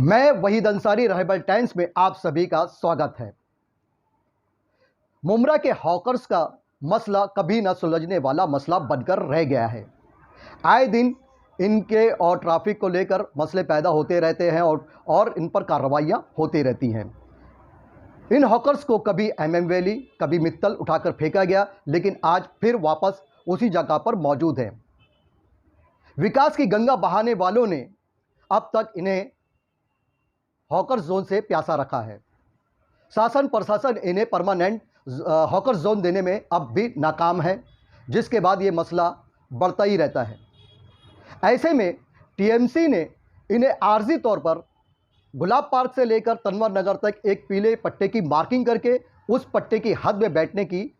मैं वहीद अंसारी रहबर टाइम्स में आप सभी का स्वागत है। मुमरा के हॉकर्स का मसला कभी न सुलझने वाला मसला बनकर रह गया है। आए दिन इनके और ट्रैफिक को लेकर मसले पैदा होते रहते हैं और इन पर कार्रवाइयाँ होती रहती हैं। इन हॉकर्स को कभी एमएम वैली, कभी मित्तल उठाकर फेंका गया, लेकिन आज फिर वापस उसी जगह पर मौजूद है। विकास की गंगा बहाने वालों ने अब तक इन्हें हॉकर जोन से प्यासा रखा है। शासन प्रशासन इन्हें परमानेंट हॉकर जोन देने में अब भी नाकाम है, जिसके बाद ये मसला बढ़ता ही रहता है। ऐसे में टीएमसी ने इन्हें आर्जी तौर पर गुलाब पार्क से लेकर तनवर नगर तक एक पीले पट्टे की मार्किंग करके उस पट्टे की हद में बैठने की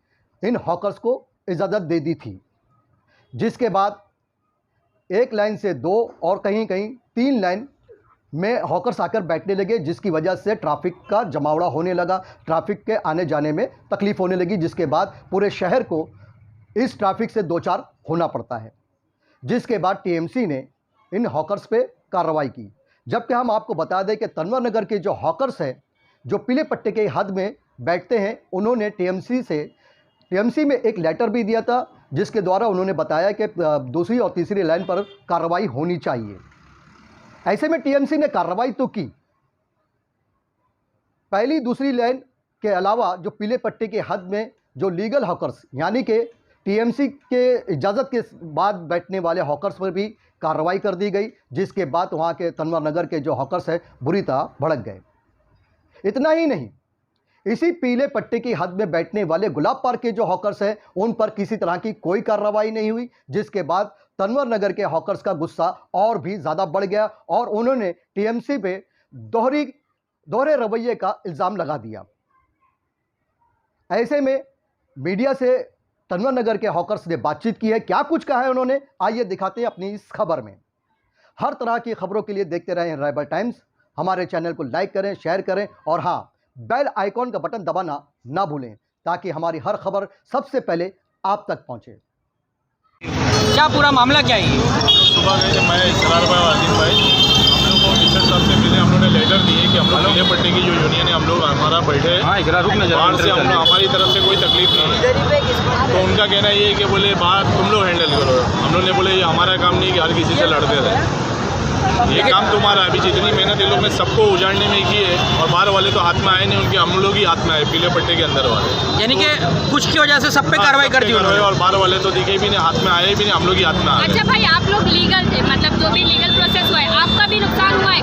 इन हॉकर्स को इजाज़त दे दी थी, जिसके बाद एक लाइन से दो और कहीं कहीं 3 लाइन में हॉकर्स आकर बैठने लगे, जिसकी वजह से ट्रैफिक का जमावड़ा होने लगा, ट्रैफिक के आने जाने में तकलीफ होने लगी, जिसके बाद पूरे शहर को इस ट्रैफिक से दो चार होना पड़ता है। जिसके बाद टीएमसी ने इन हॉकर्स पे कार्रवाई की। जबकि हम आपको बता दें कि तनवर नगर के जो हॉकर्स हैं, जो पीले पट्टे के हद में बैठते हैं, उन्होंने टीएमसी में एक लेटर भी दिया था, जिसके द्वारा उन्होंने बताया कि दूसरी और तीसरी लाइन पर कार्रवाई होनी चाहिए। ऐसे में टीएमसी ने कार्रवाई तो की। पहली दूसरी लाइन के अलावा जो पीले पट्टे के हद में जो लीगल हॉकर्स, यानी कि टीएमसी के इजाज़त के बाद बैठने वाले हॉकर्स पर भी कार्रवाई कर दी गई, जिसके बाद वहाँ के तनवर नगर के जो हॉकर्स हैं बुरी तरह भड़क गए। इतना ही नहीं, इसी पीले पट्टे की हद में बैठने वाले गुलाब पार्क के जो हॉकर्स हैं, उन पर किसी तरह की कोई कार्रवाई नहीं हुई, जिसके बाद तनवर नगर के हॉकर्स का गुस्सा और भी ज़्यादा बढ़ गया और उन्होंने टीएमसी पे दोहरे रवैये का इल्ज़ाम लगा दिया। ऐसे में मीडिया से तनवर नगर के हॉकर्स ने बातचीत की है। क्या कुछ कहा है उन्होंने, आइए दिखाते हैं अपनी इस खबर में। हर तरह की खबरों के लिए देखते रहें रहबर टाइम्स। हमारे चैनल को लाइक करें, शेयर करें और हाँ, बेल आइकॉन का बटन दबाना ना भूलें, ताकि हमारी हर खबर सबसे पहले आप तक पहुंचे। क्या पूरा मामला क्या है? सुबह गए मैं इसरार भाई आसिम भाई, हम लोग को मिस्टर साहब से मिले, हम लोगों ने लेटर दिए कि हम लोग पीले पट्टे की जो यूनियन है, हम लोग हमारा बैठे बाहर से, हम लोग हमारी तरफ से कोई तकलीफ नहीं है। तो उनका कहना ये है कि बोले बात तुम लोग हैंडल करो। हम लोग ने बोले ये हमारा काम नहीं कि हर किसी से लड़ते रहे, ये काम तुम्हारा। अभी जितनी मेहनत इन लोग ने सबको उजाड़ने में की है, और बाहर वाले तो हाथ में आए नहीं, उनके हम लोग ही हाथ में आए, पीले पट्टे के अंदर वाले, यानी कि कुछ की वजह से सब पे कार्रवाई कर दी उन्होंने। और बाहर वाले तो दिखे भी नहीं, हाथ में आए भी नहीं, हम लोग ही हाथ में आए। अच्छा भाई, आप लोग लीगल थे, मतलब जो भी लीगल प्रोसेस हुआ है, आपका भी नुकसान हुआ है?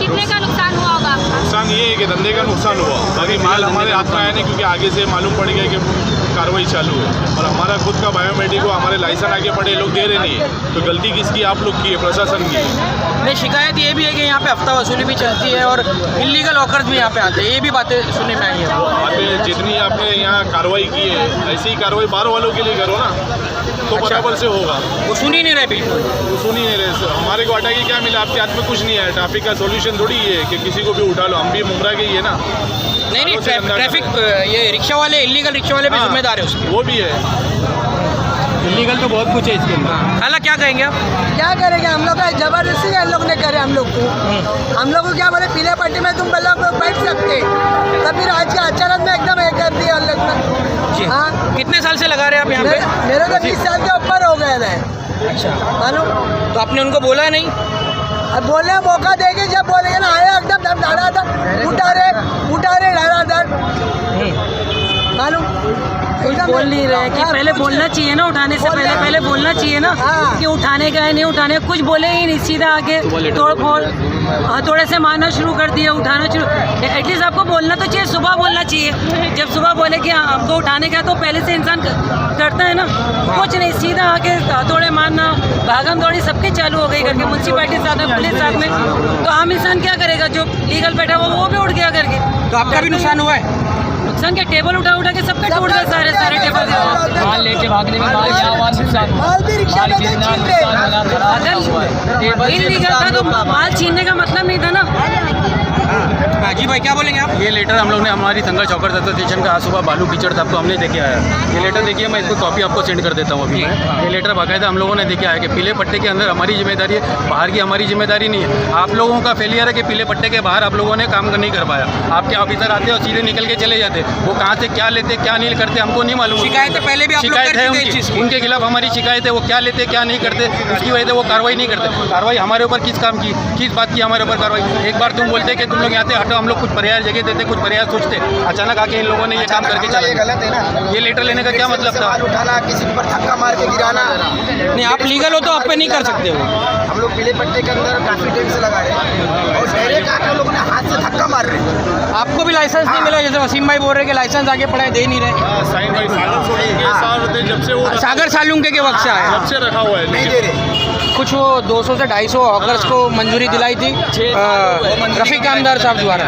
कितने का नुकसान हुआ होगा? नुकसान ये है कि धंधे का नुकसान हुआ, बाकी माल हमारे हाथ में आया नहीं, क्योंकि आगे से मालूम पड़ गया कि कार्रवाई चालू है। और हमारा खुद का बायोमेट्रिक को हमारे लाइसेंस आगे पड़े, लोग दे रहे नहीं है, तो गलती किसकी? आप लोग की है, प्रशासन की है। नहीं, शिकायत ये भी है कि यहाँ पे हफ्ता वसूली भी चलती है और इलीगल हॉकर्स भी यहाँ पे आते हैं, ये भी बातें सुनने में आई है। बातें जितनी आपने यहाँ कार्रवाई की है, ऐसी ही कार्रवाई बाहर वालों के लिए करो ना, तो बराबर से होगा। वो सुन ही नहीं रहे, बिल्कुल वो सुन ही नहीं रहे। हमारे को हटा के क्या मिला? आपके हाथ में कुछ नहीं है। ट्रैफिक का सोल्यूशन थोड़ी ये है कि किसी को भी उठा लो, हम भी मुमरा के ही है ना। नहीं, ट्रैफिक ये रिक्शा वाले, इलीगल रिक्शा वाले भी जिम्मेदार है उसके। वो भी है, इलीगल तो बहुत कुछ है इसके अंदर। खाला क्या कहेंगे आप? क्या करेंगे? हम लोग का जबरदस्ती है, हम लोग ने करे हम लोग को क्या बोले, पीले पट्टी में तुम लोग बैठ सकते, तब फिर आज के अचानक में एकदम ये कर दिया हम लोग ने। हाँ, कितने साल से लगा रहे हैं आप यहाँ पे? मेरे तो 20 साल के ऊपर हो गए हैं। अच्छा, मालूम? तो आपने उनको बोला नहीं? अब बोलने मौका देंगे, जब बोलेंगे ना, आया एकदम धड़ाधड़ उठा रहे धड़ाधड़, मालूम? बोल नहीं रहे कि पहले बोलना चाहिए ना, उठाने से पहले बोलना चाहिए ना कि उठाने का है नहीं उठाने, कुछ बोले ही नहीं, सीधा आगे तोड़ फोड़ हथौड़े से मारना शुरू कर दिया, उठाना शुरू। एटलीस्ट आपको बोलना तो चाहिए, सुबह बोलना चाहिए। जब सुबह बोले कि हमको उठाने का, तो पहले से इंसान करता है ना, कुछ नहीं, सीधा आके हथौड़े मारना, भागम दौड़ी सबके चालू हो गई करके, म्यूनसिपैलिटी साथ में, पुलिस साथ में। तो आम इंसान क्या करेगा? जो लीगल बैठा वो भी उठ गया करके। तो आपका भी नुकसान हुआ है? नुकसान क्या, टेबल उठा के सबके टूट गए, सारे टेबल। माल लेके भागने में नुकसान, माल भी रिक्शा में अगर इलीगल था तो माल छीनने का मतलब नहीं था ना। हाँ जी भाई, क्या बोलेंगे आप? ये लेटर हम लोग ने हमारी संघर्ष हॉकर्स एसोसिएशन का आज सुबह बालू कीचड़ साहब को हमने देके आया। ये लेटर देखिए, मैं इसको कॉपी आपको सेंड कर देता हूँ अभी मैं। ये लेटर बाकायदा हम लोगों ने देके आया कि पीले पट्टे के अंदर हमारी जिम्मेदारी है, बाहर की हमारी जिम्मेदारी नहीं है। आप लोगों का फेलियर है कि पीले पट्टे के बाहर आप लोगों ने काम नहीं कर पाया। आपके ऑफिसर आते और सीधे निकल के चले जाते, वो कहाँ से क्या लेते क्या नहीं करते हमको नहीं मालूम। शिकायतें पहले भी आप लोग शिकायत है कर चुके हैं इस चीज़ की। उनके खिलाफ हमारी शिकायत है, वो क्या लेते क्या नहीं करते, उसकी वजह से वो कार्रवाई नहीं करते। कार्रवाई हमारे ऊपर किस काम की, किस बात की हमारे ऊपर कार्रवाई? एक बार तुम बोलते कि तुम लोग यहाँ से हटो, हम लोग कुछ पर्याय जगह देते, कुछ पर्याय सोचते, अचानक आके इन लोगों ने ये काम करके चला। गलत है ना, ये लेटर लेने का क्या मतलब था? उठाना, किसी के ऊपर धक्का मार के गिराना। नहीं, आप लीगल हो तो आप पे नहीं कर सकते हो। हम लोग पीले पट्टे के अंदर काफी टाइम से लगा रहे हैं और डायरेक्ट आकर लोगों ने हाथ से धक्का मार रहे हैं। आपको भी लाइसेंस नहीं मिला, जैसे वसीम भाई बोल रहे कि लाइसेंस आगे पढ़ाई दे नहीं रहे। साइन भाई सागर सोलंकी साहब थे जब से वो सागर सालुंके के वक्त से आया, जब से रखा हुआ है, नहीं दे रहे। कुछ वो 200 से 250 हॉकर्स को मंजूरी दिलाई थी रफ़ीक कामदार साहब द्वारा।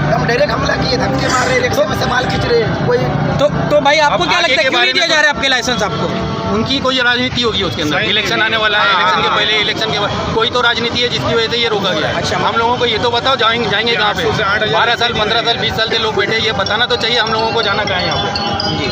हम डायरेक्ट हमला किए, धक्के मार रहे, इलेक्शन में से माल खींच रहे कोई। तो भाई आपको अब क्या आगे लगता है के क्यों बारे नहीं दिया में जा रहा है आपके लाइसेंस आपको? उनकी कोई राजनीति होगी उसके अंदर। इलेक्शन आने वाला है, इलेक्शन के पहले, इलेक्शन के बाद कोई तो राजनीति है जिसकी वजह से ये रोका गया है। अच्छा, हम लोगों को ये तो बताओ जाएंगे कहाँ पे? 800 से 8,000 12 साल 15 साल 20 साल से लोग बैठे, ये बताना तो चाहिए हम लोगों को जाना कहाँ है यहाँ पे।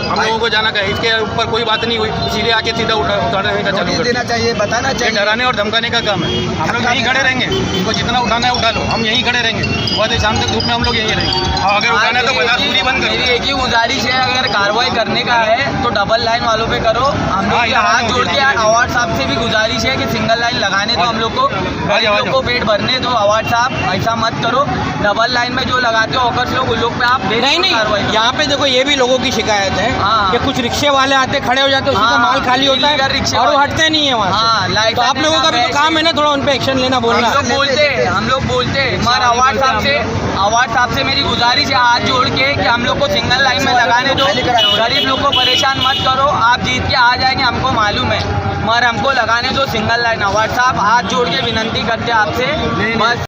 हम लोगों को जाना कहाँ है? इसके ऊपर कोई बात नहीं हुई, सीधे आके सीधा उठाने का चालू नोटिस कर देना चाहिए, बताना ये चाहिए। डराने और धमकाने का काम है। हम लोग यहीं खड़े रहेंगे, इनको जितना उठाना है उठा लो, हम यहीं खड़े रहेंगे। सुबह से शाम तक धूप में हम लोग यहीं रहेंगे। और अगर उठाना है तो बाजार पूरी बंद मेरी करो। एक ही गुजारिश है, अगर कार्रवाई करने का है तो डबल लाइन वालों पे करो। हम लोग के हाथ जोड़ के अवार्ड साहब से भी गुजारिश है कि सिंगल लाइन लगाने दो, हम लोग को गरीब लोग को पेट भरने दो। अवार्ड साहब ऐसा मत करो, डबल लाइन में जो लगाते हो ऑकर्स लोग, उन लोग पे आप नहीं, कार्रवाई करो। यहाँ पे देखो ये भी लोगों की शिकायत है हाँ। कि कुछ रिक्शे वाले आते खड़े हो जाते हैं, उसी का माल खाली होता illegal है रिक्शे और वो वाले। हटते नहीं है वहाँ हाँ, से। लाइसेंस तो आप लोगों का भी तो देना, काम है ना थोड़ा उन पे एक्शन लेना, बोलना। हम लोग बोलते मगर अवार्ड साहब से मेरी गुजारिश है हाथ जोड़ के कि हम लोग को सिंगल लाइन में लगाने दो, गरीब लोग को परेशान मत करो। आप जीत के आ जाएंगे हमको मालूम है, मगर हमको लगाने दो सिंगल लाइन। अवार्ड साहब हाथ जोड़ के विनंती करते हैं आपसे बस।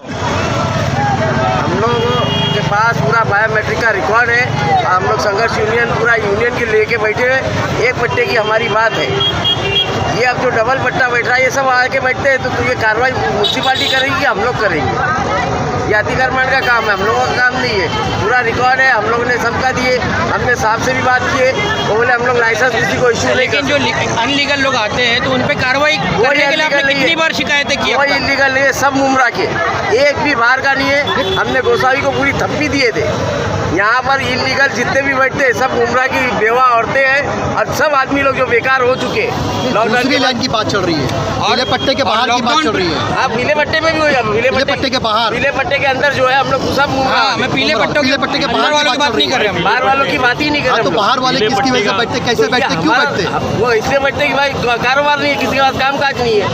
हम लोगों के पास पूरा बायोमेट्रिक का रिकॉर्ड है। हम लोग संघर्ष यूनियन पूरा यूनियन के लेके बैठे हैं। एक पट्टे की हमारी बात है। ये अब जो डबल पट्टा बैठ रहा है, ये सब आके बैठते हैं तो ये कार्रवाई म्यूनसिपालिटी करेगी, हम लोग करेंगे। ये अतिक्रमण का काम है, हम लोगों का काम नहीं है। पूरा रिकॉर्ड है, हम लोगों ने सबका दिए। हमने साहब से भी बात की है, वो बोले हम लोग लाइसेंस किसी को इशू नहीं लेकिन जो अनलीगल लोग आते हैं तो उन पे कार्रवाई करने के लिए आपने कितनी बार शिकायतें की? कोई इलीगल नहीं है, सब मुमरा के, एक भी बाहर का नहीं है। हमने गोसावी को पूरी थप्पी दिए थे। यहाँ पर इलीगल जितने भी बैठते हैं सब मुमरा की बेवा औरतें हैं और सब आदमी लोग जो बेकार हो चुके हैं। दूसरी लाइन की बात चल रही है, पीले पट्टे के बाहर की बात चल रही है। हाँ, पीले पट्टे में भी हो जाए, पीले पट्टे के बाहर, पीले पट्टे के अंदर जो है हम लोग सब मुमरा। हाँ, मैं पीले पट्टे के बाहर वालों की बात नहीं कर रहे हैं। बाहर वालों की बात ही नहीं कर रहे। तो बाहर वाले किसकी वजह से बैठते, कैसे बैठते, क्यों बैठते? वो इसलिए बैठते कि भाई कारोबार नहीं है, किसी के पास काम काज नहीं है।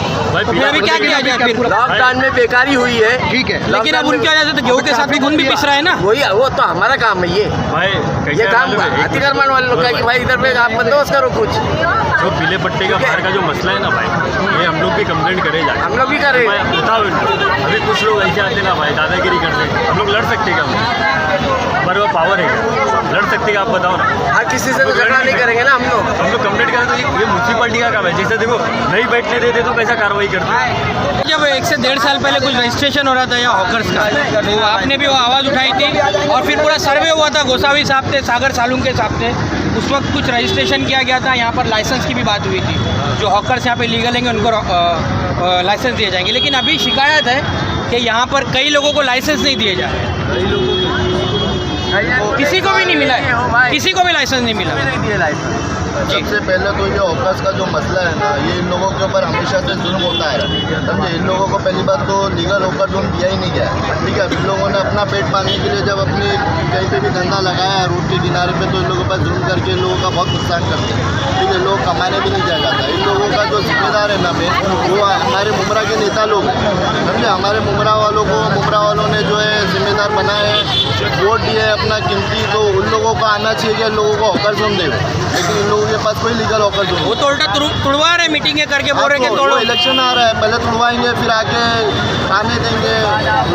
फिर अभी क्या किया जाए? फिर लॉकडाउन में बेकारी हुई है, ठीक है, लेकिन अब उनकी वजह से तो गेहूं के साथ भी खून भी पिस रहा है ना। वही वो तो हमारा काम है। ये काम अतिक्रमण वाले लोग का कि भाई इधर पे आप बंदोबस्त करो कुछ। जो पीले पट्टे का बाहर का जो मसला है ना भाई, ये हम लोग भी कंप्लेंट करे जाए। हम लोग भी कर रहे हैं। बताओ अभी कुछ लोग ऐसे आते ना भाई, दादागिरी करते। हम लोग लड़ सकते क्या? पर वो पावर है, लड़ सकते क्या? आप बताओ ना। हाँ, किसी से तो झगड़ा नहीं करेंगे ना हम लोग कंप्लेंट करें तो ये म्यूनसिपालिटी का काम है। जैसे देखो नहीं बैठने देते तो कैसा कार्रवाई करते हैं। जब 1 से 1.5 साल पहले कुछ रजिस्ट्रेशन हो रहा था यहाँ हॉकर्स का, तो आपने भी वो आवाज़ उठाई थी और फिर पूरा सर्वे हुआ था। गोसावी साहब थे, सागर सालुंके साहब थे, उस वक्त कुछ रजिस्ट्रेशन किया गया था। यहाँ पर लाइसेंस की भी बात हुई थी, जो हॉकर्स यहाँ पे लीगल हैं उनको लाइसेंस दिए जाएंगे। लेकिन अभी शिकायत है कि यहाँ पर कई लोगों को लाइसेंस नहीं दिए जा रहे, किसी को भी नहीं मिला है, किसी को भी लाइसेंस नहीं मिला। सबसे पहले तो ये हॉकर्स का जो मसला है ना, ये इन लोगों के ऊपर हमेशा से जुल्म होता है, समझे। इन लोगों को पहली बात तो लीगल हॉकर जोन दिया ही नहीं गया, ठीक है। इन लोगों ने अपना पेट पालने के लिए जब अपनी कहीं पे भी धंधा लगाया रोड के किनारे पे, तो इन लोगों पर जुल्म करके इन लोगों का बहुत नुकसान करते हैं, ठीक है। लोग कमाने भी नहीं जा जाता। इन लोगों का जो जिम्मेदार है ना मेन, वो हमारे मुमरा के नेता लोग हैं, समझे। हमारे मुमरा वालों ने जो है जिम्मेदार बनाए हैं, वोट दिए अपना कीमती, तो उन लोगों को आना चाहिए कि इन लोगों को हॉकर जोन दे। लेकिन इन लोगों के पास कोई लीगल हॉकर जोन, वो तो उल्टा तुड़वा रहे मीटिंगें करके, बोल रहे कि तोड़ो। इलेक्शन आ रहा है, पहले तुड़वाएंगे, फिर आके खाने देंगे,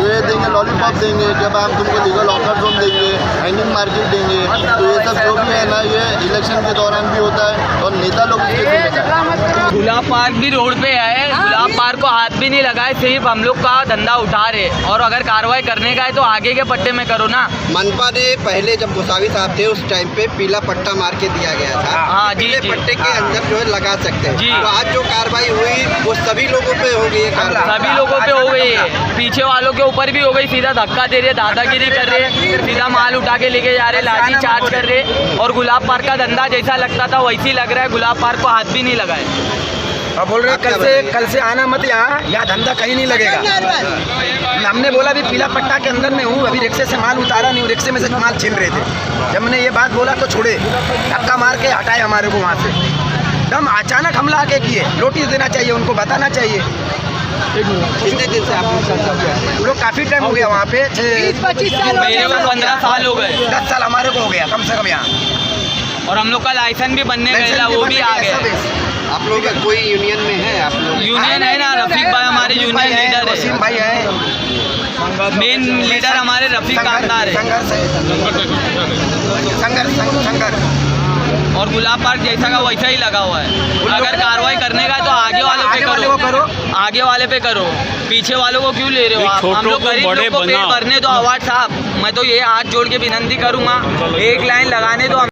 ये देंगे, लॉलीपॉप देंगे, जब हम तुमको लीगल हॉकर जोन देंगे, हैंगिंग मार्केट देंगे। तो ये सब जो भी है ना, ये इलेक्शन के दौरान भी होता है और नेता लोग इसके जिम्मेदार। गुलाब पार्क भी रोड पे है। गुलाब गुलाब पार्क को हाथ भी नहीं लगाए, सिर्फ हम लोग का धंधा उठा रहे। और अगर कार्रवाई करने का है तो आगे के पट्टे में करो ना। मनपा ने पहले जब गोसावी साहब थे उस टाइम पे पीला पट्टा मार के दिया गया था। हाँ जी, पीले जी। पट्टे के अंदर जो है लगा सकते हैं जी। तो आज जो कार्रवाई हुई वो सभी लोगों पे हो गई है। सभी लोगों पे हो गई है, पीछे वालों के ऊपर भी हो गई। सीधा धक्का दे रहे, दादागिरी कर रहे, सीधा माल उठा के लेके जा रहे, लाठी चार्ज कर रहे। और गुलाब पार्क का धंधा जैसा लगता था वैसे ही लग रहा है, गुलाब पार्क को हाथ भी नहीं लगाए। अब बोल रहे कल से आना मत यहाँ धंधा कहीं नहीं लगेगा। हमने बोला भी पीला पट्टा के अंदर में हूँ, अभी रिक्शे से माल उतारा नहीं हूँ, रिक्शे में से माल छीन रहे थे। जब मैंने ये बात बोला तो छोड़े, धक्का मार के हटाए हमारे को वहाँ से। दम अचानक हमला आके किए, नोटिस देना चाहिए, उनको बताना चाहिए। कितने दिन से आप लोग? काफ़ी टाइम हो गया वहाँ पे, 20-25 साल मेरे को 15 साल हो गए, 10 साल हमारे को हो गया कम से कम यहाँ। और हम लोग का लाइसेंस भी बनने गया, वो भी आ गया। आप लोग कोई यूनियन में है? आप लोग यूनियन है ना, रफीक भाई हमारे यूनियन लीडर है, वसीम भाई है, मेन लीडर हमारे रफीक कांतार है। संघर्ष और गुलाब पार्क जैसा का वैसा ही लगा हुआ है। अगर कार्रवाई करने का है तो आगे वाले पे करो, आगे वाले पे करो, पीछे वालों को क्यों ले रहे हो आप? हम लोग गरीब लोग को पेट भरने दो। आवाज साहब, मैं तो ये हाथ जोड़ के विनती करूंगा, एक लाइन लगाने दो।